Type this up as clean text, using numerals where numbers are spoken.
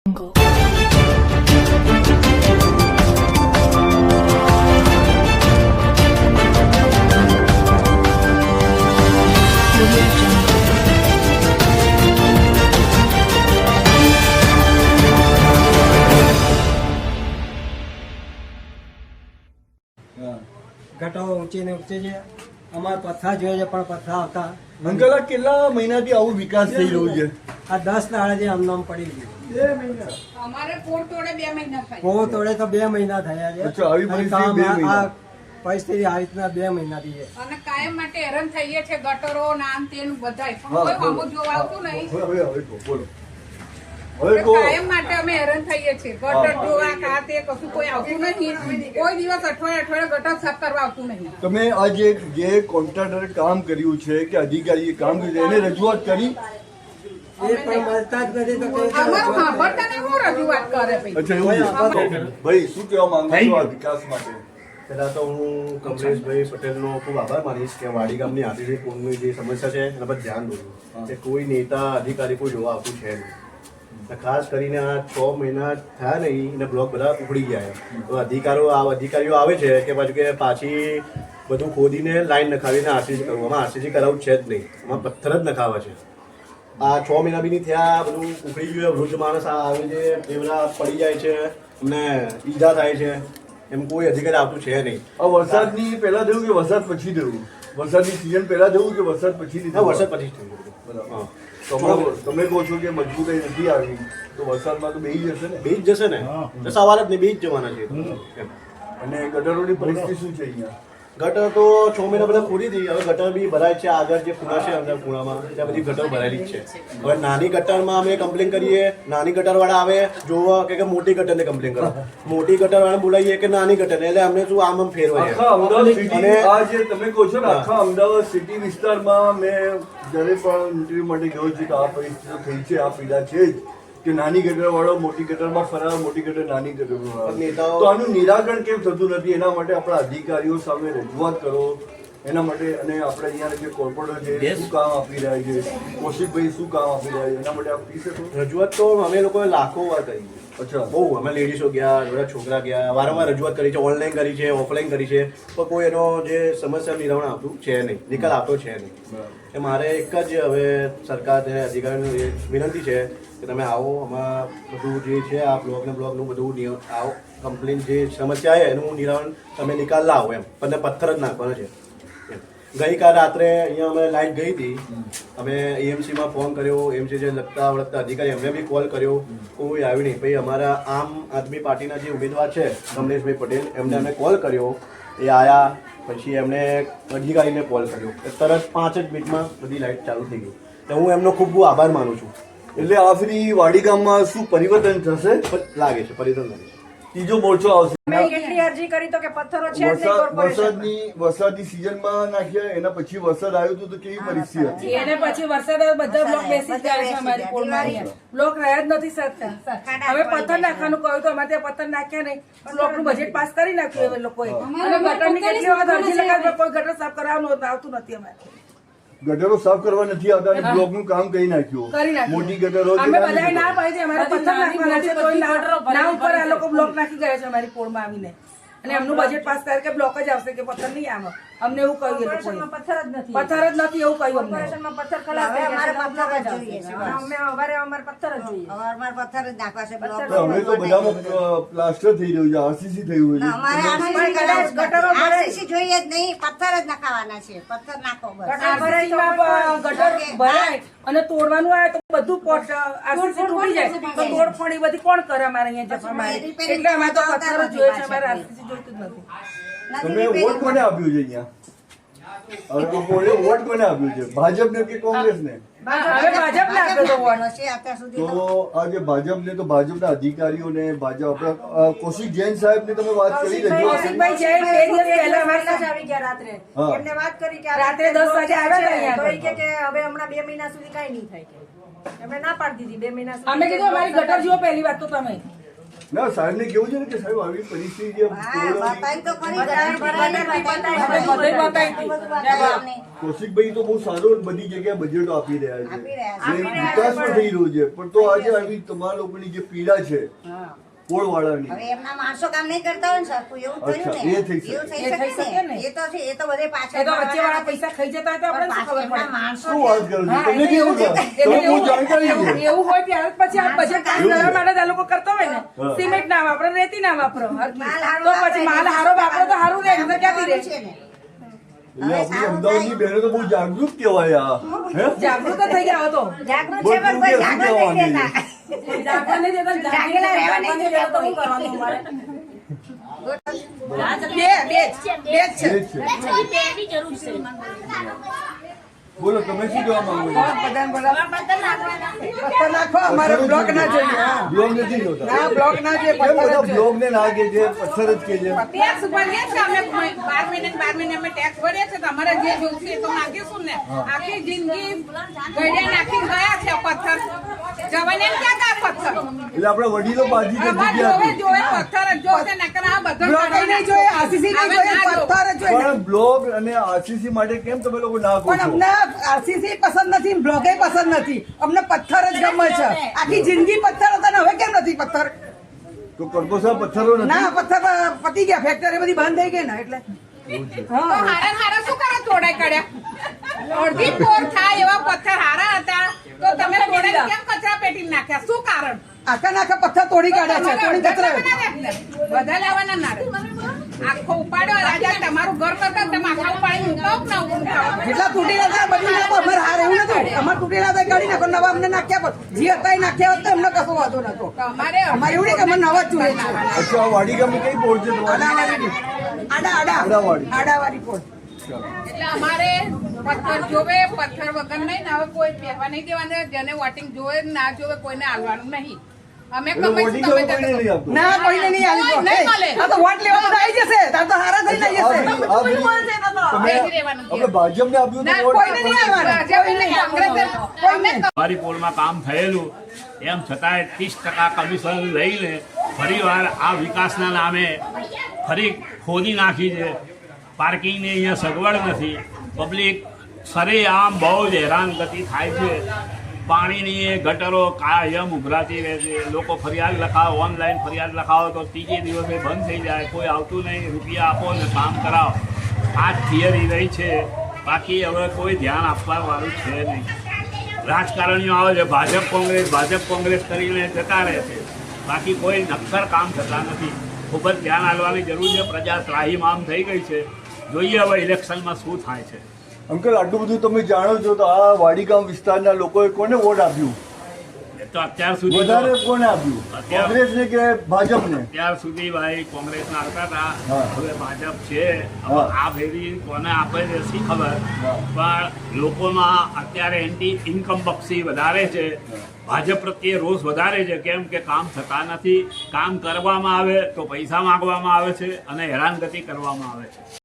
ગટો ઊંચી ને ઊંચી છે. અમારે પથ્થા જોઈએ છે પણ પથ્થા આવતા અંકલ આ કેટલા મહિનાથી આવું વિકાસ થઈ રહ્યો છે? આ 10 દાડે જે આમનામ પડી ગયું. 2 મહિના. અમારે પોળ તોડે 2 મહિના થાય. પોળ તોડે તો 2 મહિના થયા છે. અચ્છા, આવી અને પરિસ્થિતિ 2 મહિના. આ પરિસ્થિતિ આવી રીતના 2 મહિનાથી છે. અને કાયમ માટે હેરાન થઈએ છે ગટરો નામ તેનું બધાય પણ હા, કોઈ બોલો. અમુક જોવા આવતું નહીં. હવે કહો, બોલો. હવે કહો. કાયમ માટે અમે હેરાન થઈએ છીએ ગટર જોવા કા તે કશું કોઈ આવતું નહીં. કોઈ દિવસ અઠવાડિયે ગટર સાફ કરવા આવતું નહીં. તમે આ જે કોન્ટ્રાક્ટરે કામ કર્યું છે કે અધિકારીએ કામ કર્યું છે, એને રજૂઆત કરી? એ પણ મળતા જ નથી તો કેવી રીતે અમારું રજૂઆત સાંભળતા ને હું રજૂઆત કરે ભાઈ. અચ્છા, એવું છે. ભાઈ શું કહેવા માંગો છો આ વિકાસ માટે? પહેલા તો હું કમલેશભાઈ પટેલનો ખૂબ આભાર માનીશ કે વાડી ગામની આદિવાસી કોમની જે સમસ્યા છે એના પર ધ્યાન દોર્યું કે કોઈ નેતા અધિકારી કોઈ જોવા આવતું છે નહીં. ખાસ કરીને આ 6 મહિના થયા નહીં અને બ્લોક બધા ઉખડી ગયા છે. તો અધિકારીઓ આવે છે કે પાછું કે પાછી બધું ખોદીને લાઈન નખાવીને આરસીસી કરવું. આમાં આરસીસી કરાવવું છે જ નહીં, આમાં પથ્થર જ નખાવા છે. આ 6 મહિના બી નહીં થયા, બધું ઉખડી ગયું. વૃદ્ધ માણસ આવે છે એ બધા પડી જાય છે, એમને ઈજા થાય છે. એમ કોઈ અધિકારી આવતું છે નહીં. આ વરસાદની પહેલા થયું કે વરસાદ પછી થયું? વરસાદની સિઝન પહેલા થયું કે વરસાદ પછી હા, વરસાદ પછી જ થયું. બરાબર. હા, તમે કહો છો કે મજબૂતાઈ નથી આવી તો વરસાદમાં તો બેસી જશે ને? બીજ જશે ને, તો સવાર જ નહીં, બીજ જવાના છે. એમ. અને ગટરોની પરિસ્થિતિ શું છે અહીંયા? ગટર તો 6 મહિના બધા ખોદી હતી. હવે ગટર બી ભરાય છે. આગળ જે ખૂણા છે અંદર ખૂણામાં ત્યાં બધી ગટર ભરાયેલી જ છે. હવે નાની ગટરમાં અમે કમ્પ્લેન કરીએ, નાની ગટર વાળા આવે જોવા કે મોટી ગટરને કમ્પ્લેન કરો. મોટી ગટર વાળા બોલાવીએ કે નાની ગટરને, એટલે અમને શું આમ ફેરવાય છે. આખા અમદાવાદ સિટી અને આ જે તમે કહો છો ને આખા અમદાવાદ સિટી વિસ્તારમાં મેં જ્યારે પણ ઇન્ટરવ્યુ માટે ગયો છું તો આ પરિસ્થિતિ થઈ છે, આ પીડા છે જ કે નાની ગટર વાળો મોટી ગટરમાં ફરાવે, મોટી ગટર નાની ગટરમાં ફરાવે. નેતાઓ- તો આનું નિરાકરણ કેમ થતું નથી? એના માટે આપણા અધિકારીઓ સામે રજૂઆત કરો એના માટે. અને આપણે અહીંયા જે કોર્પોરેટર છે શું કામ આપી રહ્યા છે, કૌશિકભાઈ શું કામ આપી રહ્યા છે, એના માટે આપ કહી શકો? રજૂઆત તો અમે લોકોએ લાખો વાર કરી છે. અચ્છા, બહુ અમે લેડીઝો ગયા, બધા છોકરા ગયા, વારંવાર રજૂઆત કરી છે, ઓનલાઈન કરી છે, ઓફલાઈન કરી છે, પણ કોઈ એનો જે સમસ્યા નિરાકરણ આવતું છે નહીં, નિકાલ આવતો છે નહીં. એ મારે એક જ હવે સરકારને અધિકારીને વિનંતી છે કે તમે આવો, આમાં બધું જે છે આ બ્લોકનું બધું આવો, કમ્પ્લેન જે સમસ્યા છે એનું નિરાકરણ તમે નિકાલ લાવો. એમ પણ પથ્થર જ નાખવાનો છે. ગઈકાલ રાત્રે અહીંયા અમે લાઈટ ગઈ હતી, અમે એએમસીમાં ફોન કર્યો, એએમસી જે લગતા વળગતા અધિકારી એમને બી કોલ કર્યો, કોઈ આવ્યું નહીં. પછી અમારા આમ આદમી પાર્ટીના જે ઉમેદવાર છે કમલેશભાઈ પટેલ, એમને અમે કોલ કર્યો, એ આવ્યા. પછી એમને અધિકારીને કોલ કર્યો, તરત 5 જ મિનિટમાં બધી લાઈટ ચાલુ થઈ ગઈ. તો હું એમનો ખૂબ આભાર માનું છું. એટલે આ ફરી વાડી ગામમાં શું પરિવર્તન થશે? લાગે છે પરિવર્તન લાગે છે. ત્રીજો મોરચો આવશે. મેં કેટલી અરજી કરી તો કે પથ્થરો છે જ નહીં કોર્પોરેશનમાં. વરસાદની સિઝનમાં નાખ્યા, એના પછી વરસાદ આવ્યો હતો તો કેવી પરિસ્થિતિ હતી? એને પછી વરસાદ બધા બ્લોક બેસી જ ગયા છે અમારી પોળમાં અહીંયા. બ્લોક રહ્યા જ નથી સરતા. હવે પથ્થર નાખવાનું કહ્યું તો અમારે ત્યાં પથ્થર નાખ્યા નહીં. બ્લોકનું બજેટ પાસ કરી નાખ્યું હવે લોકોએ. અને ગટરની કેટલી વખત અરજી લગાવી કોઈ ગટર સાફ કરાવવાનું આવતું નથી અમારે. ગટરો સાફ કરવા નથી આવતા અને બ્લોકનું કામ કરી નાખ્યું. કરી નાખ્યું. મોટી ગટરો અમે બધાએ ના પાડી છે અમારે પથ્થર નાખવાના છે તોય ના ઉપર આ લોકો બ્લોક નાખી ગયા છે અમારી પોળમાં આવીને. અને એમનું બજેટ પાસ કરે કે બ્લોક જ આવશે કે પથ્થર નહીં આવે. અમને એવું કહ્યું એ લોકોએ. પથ્થર જ નથી. પથ્થર જ નથી એવું કહ્યું અમને. કોર્પોરેશનમાં પથ્થર ખલાસ થઈ ગયા છે. અમારે પથ્થર જ જોઈએ. અમારે પથ્થર જ નાખવા છે બ્લોક. તો હવે તો બધામાં પ્લાસ્ટર થઈ રહ્યું છે, આરસીસી થયું છે. અમારે આરસીસી જોઈએ જ નહીં, પથ્થર જ નખાવાના છે. પથ્થર નાખો બસ. આરસીસીમાં ગટર ભરાય અને તોડવાનું આવે તો બધું પોટ આરસીસી તૂટી જાય તો તોડફોડ એ બધી કોણ કરે અમારે અહીંયા જફામાં? એટલે અમારે તો પથ્થર જ જોઈએ છે, અમારે આરસીસી જોઈતું જ નથી. તમે વોટ કોને આપ્યું છે અહીંયા? હવે તો કોણે વોટ કોને આપ્યું છે? ભાજપને કે કોંગ્રેસને? હવે ભાજપને આપ્યો તો વોટ. છે અત્યાર સુધી તો આ જે ભાજપને, તો ભાજપના અધિકારીઓને ભાજપ આપણા કૌશિક જૈન સાહેબની તમે વાત કરી રહી છો. કૌશિકભાઈ જૈન બે દિવસ પહેલા અમારી સાથે આવી ગયા રાત્રે. હા. એમને વાત કરી કે રાત્રે 10 વાગે આવ્યા હતા અહીંયા. તો એ કે હવે હમણાં 2 મહિના સુધી કઈ નહીં થાય કે. એમને ના પાડી દીધી 2 મહિના સુધી. અમે કીધું અમારી ગટર જુઓ પહેલી વાત તો તમે. ના સાહેબને કેવું છે ને કે સાહેબ આવી પરિસ્થિતિ હા, બતાવી તો ખરી. કૌશિકભાઈ તો બહુ સારું બધી જગ્યાએ બજેટો આપી રહ્યા આપી રહ્યા છે છે. અને વિકાસ પણ થઈ રહ્યો છે પણ તો આજે આવી તમારા લોકોની જે પીડા છે હા. પોળવાળાની હવે એમના માણસો કામ નહીં કરતા હોય ને સરખું, એવું થયું અચ્છા, ને એ થઈ શકે. એવું થઈ એ થઈ શકે શકે ને ને. એ તો છે, એ તો બધે એ પાછળ તો વચ્ચેવાળા પૈસા ખાઈ જતા હોય તો આપણે શું ખબર એમના પડે? માણસો શું વાત કરો છો હા, તમને એટલે કેવું છે એટલે તમે બહુ જાણકારી છે એવું હોય ત્યારે જ પછી આ બજેટ પાસ એવું કરવા છે. માટે જ આ લોકો કરતા હોય ને હા. સિમેન્ટ ના વાપરો, રેતી ના વાપરો, માલ હારો તો પછી માલ હારો વાપરો તો હારું રહે, નહીંતર ક્યાંથી રહે? છે ને. એટલે આપણી અમદાવાદની બહેનો તો બહુ જાગૃત કહેવાય આ હે જાગૃત જ થઈ ગયા હતો. જાગૃત બોલ, છે પણ તું કોઈ કે શું જાગૃત નહીં કહેવાની? રહેતા. જાગવા નહીં દેતા ને જાગેલા રહેવા નહીં જાગવા નહીં દેતા તો શું કરવાનું અમારે? બે જ છે. એ જ છે બોલો તમે શું કહેવા માંગો છો પથ્થર નાખો, અમારે બ્લોક ના જોઈએ. હા. બ્લોગ નથી જોતા ના, બ્લોક ના જોઈએ, કેમ પથ્થર જ બધા જોઈએ. બ્લોગ ને ના કે છે પથ્થર જ કે છે ટેક્સ ભરીએ છીએ અમે 12 મહિને અમે ટેક્સ ભરીએ છીએ તો અમારે જે જોઈશે એ તો માગીશું ને. આખી જિંદગી ગળ્યા નાખી ગયા છે પથ્થર. જવાને ક્યાં ગયા પથ્થર? એટલે આપણા વડીલો પાછી જે અમારે જગ્યા જોવે હતી પથ્થર જ જોશે નકર આ બધો બ્લોક નહીં જોઈએ, આરસીસી નહીં જોઈએ, પથ્થર જ જોઈએ. પણ બ્લોગ અને આરસીસી માટે કેમ તમે લોકો ના કહો પણ છો અમને આરસીસી પસંદ નથી, બ્લોકે પસંદ નથી, અમને પથ્થર જ ગમે છે. આખી જિંદગી પથ્થર હતા ને હવે કેમ નથી પથ્થર? તો કરકોસા પથ્થરો નથી ના, પથ્થર પતી ગયા, ફેક્ટરી બધી બંધ થઈ ગઈ ને એટલે. તો હારા શું કરે તોડાઈ કાઢ્યા? અડધી પોર થાય એવા પથ્થર હારા હતા તો તમે તોડાઈ કેમ કચરા પેટી નાખ્યા? શું કારણ? આખા નાખા પથ્થર તોડી કાઢ્યા છે, તોડી કચરા. બધા લેવાના ના રે. આખો ઉપાડ્યો રાજા તમારું ઘર કરતા તમે આખા ઉપાડી ઉઠાવો ના ઉઠાવો. જેટલા તૂટેલા હતા બધી નાખો, અમારે હાર એવું નથી. અમારે તૂટેલા હતા એ કાઢી નાખો, નવા અમને નાખ્યા પણ જે હતા એ નાખ્યા હોત તો એમને કશો વાંધો નતો. તમારે અમારે એવું નહીં કે અમે નવા જ જોઈએ છે. અચ્છા આ વાડી ગામની કઈ પોળ છે તમારી આડાવાળી આડાવાળી. આડાવાળી પોળ. એટલે અમારે પથ્થર જોવે, પથ્થર વગર નહીં ને હવે કોઈ પહેવા નહીં દેવાના. જેને વોટિંગ જોવે ના જોવે કોઈને હાલવાનું નહીં. અમે એટલે વોટિંગ કમાઈશું, તમે કોઈને નહીં આપતું ના, કોઈને નહીં આવી નહીં મળે. આ તો વોટ લેવા બધા આવી જશે, તાર તો હારા થઈને આવી જશે. આ બધી- તમે બેસી રહેવાનું આપણે ભાજપને આપ્યું ના, તો વોટ કોઈને નહીં આવવાના. ભાજપ નહીં, કોંગ્રેસ અમે અમારી પોળમાં કામ થયેલું એમ છતાંય 30% કમિશન લઈને ફરીવાર આ વિકાસના નામે ફરી ખોદી નાખી છે. પાર્કિંગની અહીંયા સગવડ નથી. પબ્લિક સરેઆમ બહુ જ હેરાનગતિ થાય છે. પાણીની એ ગટરો કાયમ ઉભરાતી રહે છે. લોકો ફરિયાદ લખાવો, ઓનલાઈન ફરિયાદ લખાવો તો ત્રીજે દિવસે બંધ થઈ જાય. કોઈ આવતું નહીં, રૂપિયા આપો ને કામ કરાવો. આ થિયરી રહી છે. બાકી હવે કોઈ ધ્યાન આપવાવાળું છે નહીં. રાજકારણીઓ આવે છે, ભાજપ કોંગ્રેસ કરીને જતા રહે છે. બાકી કોઈ નક્કર કામ થતા નથી. ખૂબ જ ધ્યાન આપવાની જરૂર છે. પ્રજા ત્રાહીમામ થઈ ગઈ છે. જોઈએ હવે ઇલેક્શનમાં શું થાય છે. અંકલ આટલું બધું તમે જાણો છો તો આ વાડીગામ વિસ્તારના લોકોએ કોને વોટ આપ્યું એ તો અત્યાર સુધી વધારે કોને આપ્યું કોંગ્રેસને કે ભાજપને અત્યાર સુધી ભાઈ કોંગ્રેસના આવતા હતા. હા. હવે ભાજપ છે. હવે હા. આ ફેરી કોને આપે છે શી ખબર. હા. પણ લોકોમાં અત્યારે એન્ટી ઇન્કમ પક્ષી વધારે છે. ભાજપ પ્રત્યે રોષ વધારે છે. કેમ કે કામ થતા નથી. કામ કરવામાં આવે તો પૈસા માંગવામાં આવે છે અને હેરાનગતિ કરવામાં આવે છે.